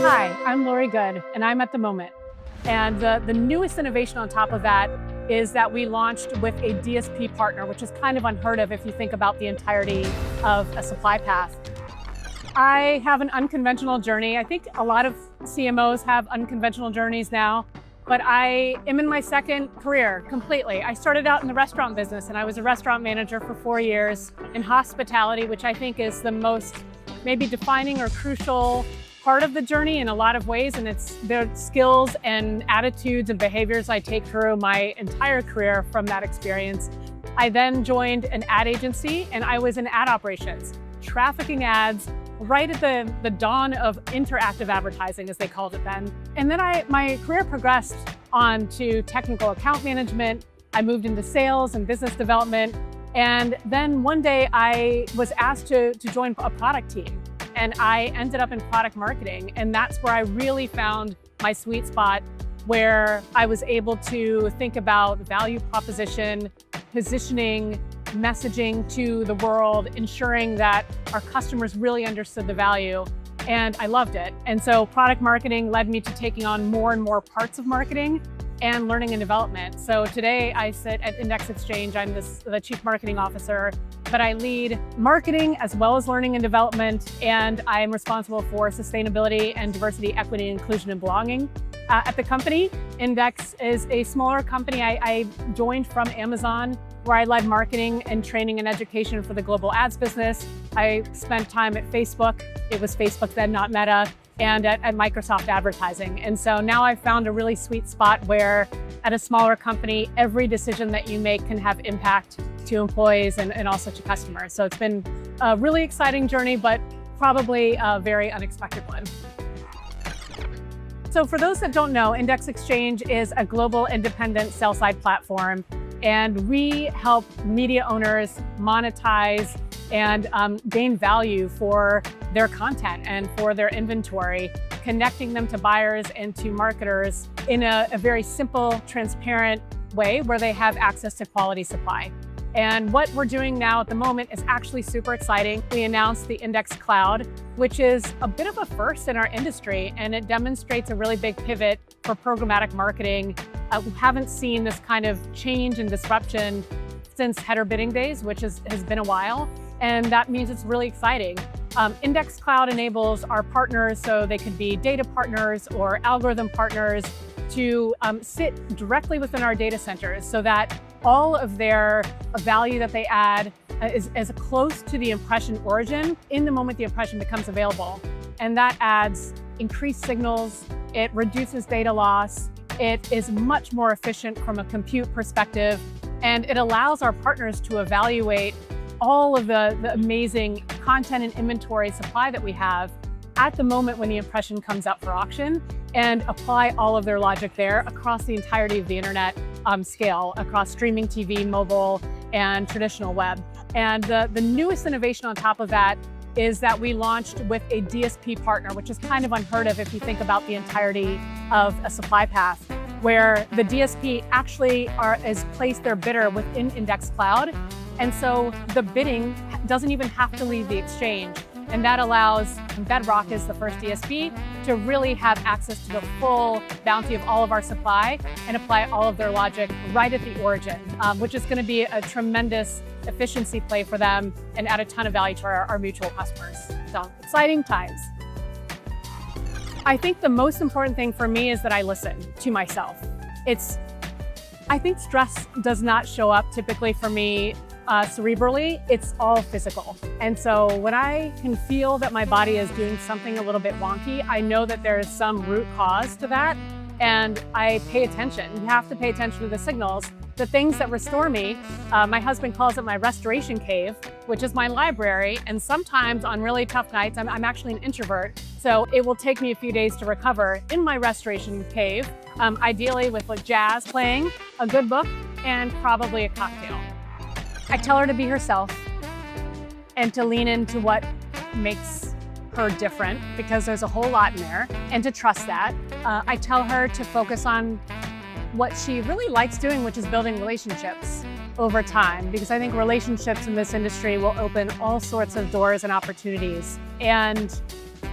Hi, I'm Lori Goode, and I'm at the Moment. And the newest innovation on top of that is that we launched with a DSP partner, which is kind of unheard of if you think about the entirety of a supply path. I have an unconventional journey. I think a lot of CMOs have unconventional journeys now, but I am in my second career completely. I started out in the restaurant business, and I was a restaurant manager for 4 years in hospitality, which I think is the most maybe defining or crucial part of the journey in a lot of ways, and it's the skills and attitudes and behaviors I take through my entire career from that experience. I then joined an ad agency, and I was in ad operations, trafficking ads right at the dawn of interactive advertising, as they called it then. And then my career progressed on to technical account management. I moved into sales and business development. And then one day I was asked to join a product team. And I ended up in product marketing. And that's where I really found my sweet spot, where I was able to think about value proposition, positioning, messaging to the world, ensuring that our customers really understood the value. And I loved it. And so product marketing led me to taking on more and more parts of marketing and learning and development. So today I sit at Index Exchange. I'm the Chief Marketing Officer, but I lead marketing as well as learning and development. And I'm responsible for sustainability and diversity, equity, inclusion, and belonging at the company. Index is a smaller company. I joined from Amazon, where I led marketing and training and education for the global ads business. I spent time at Facebook. It was Facebook then, not Meta, and at Microsoft Advertising. And so now I've found a really sweet spot where at a smaller company, every decision that you make can have impact to employees and also to customers. So it's been a really exciting journey, but probably a very unexpected one. So for those that don't know, Index Exchange is a global independent sell-side platform, and we help media owners monetize and gain value for their content and for their inventory, connecting them to buyers and to marketers in a very simple, transparent way where they have access to quality supply. And what we're doing now at the moment is actually super exciting. We announced the Index Cloud, which is a bit of a first in our industry, and it demonstrates a really big pivot for programmatic marketing. We haven't seen this kind of change and disruption since header bidding days, which has been a while. And that means it's really exciting. Index Cloud enables our partners, so they could be data partners or algorithm partners, to sit directly within our data centers so that all of their value that they add is as close to the impression origin in the moment the impression becomes available. And that adds increased signals, it reduces data loss, it is much more efficient from a compute perspective, and it allows our partners to evaluate all of the amazing content and inventory supply that we have at the moment when the impression comes out for auction, and apply all of their logic there across the entirety of the internet scale, across streaming TV, mobile, and traditional web. And the newest innovation on top of that is that we launched with a DSP partner, which is kind of unheard of if you think about the entirety of a supply path, where the DSP actually is placed their bidder within Index Cloud. And so the bidding doesn't even have to leave the exchange. And that allows Bedrock, as the first DSP, to really have access to the full bounty of all of our supply and apply all of their logic right at the origin, which is going to be a tremendous efficiency play for them and add a ton of value to our mutual customers. So exciting times. I think the most important thing for me is that I listen to myself. I think stress does not show up typically for me cerebrally, it's all physical. And so when I can feel that my body is doing something a little bit wonky, I know that there is some root cause to that, and I pay attention. You have to pay attention to the signals. The things that restore me, my husband calls it my restoration cave, which is my library. And sometimes on really tough nights, I'm actually an introvert, so it will take me a few days to recover in my restoration cave, ideally with jazz playing, a good book, and probably a cocktail. I tell her to be herself and to lean into what makes her different, because there's a whole lot in there, and to trust that. I tell her to focus on what she really likes doing, which is building relationships over time, because I think relationships in this industry will open all sorts of doors and opportunities. And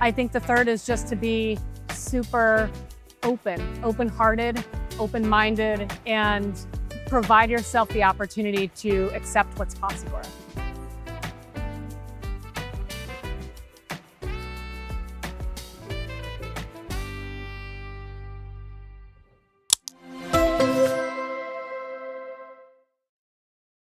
I think the third is just to be super open-hearted, open-minded, and provide yourself the opportunity to accept what's possible.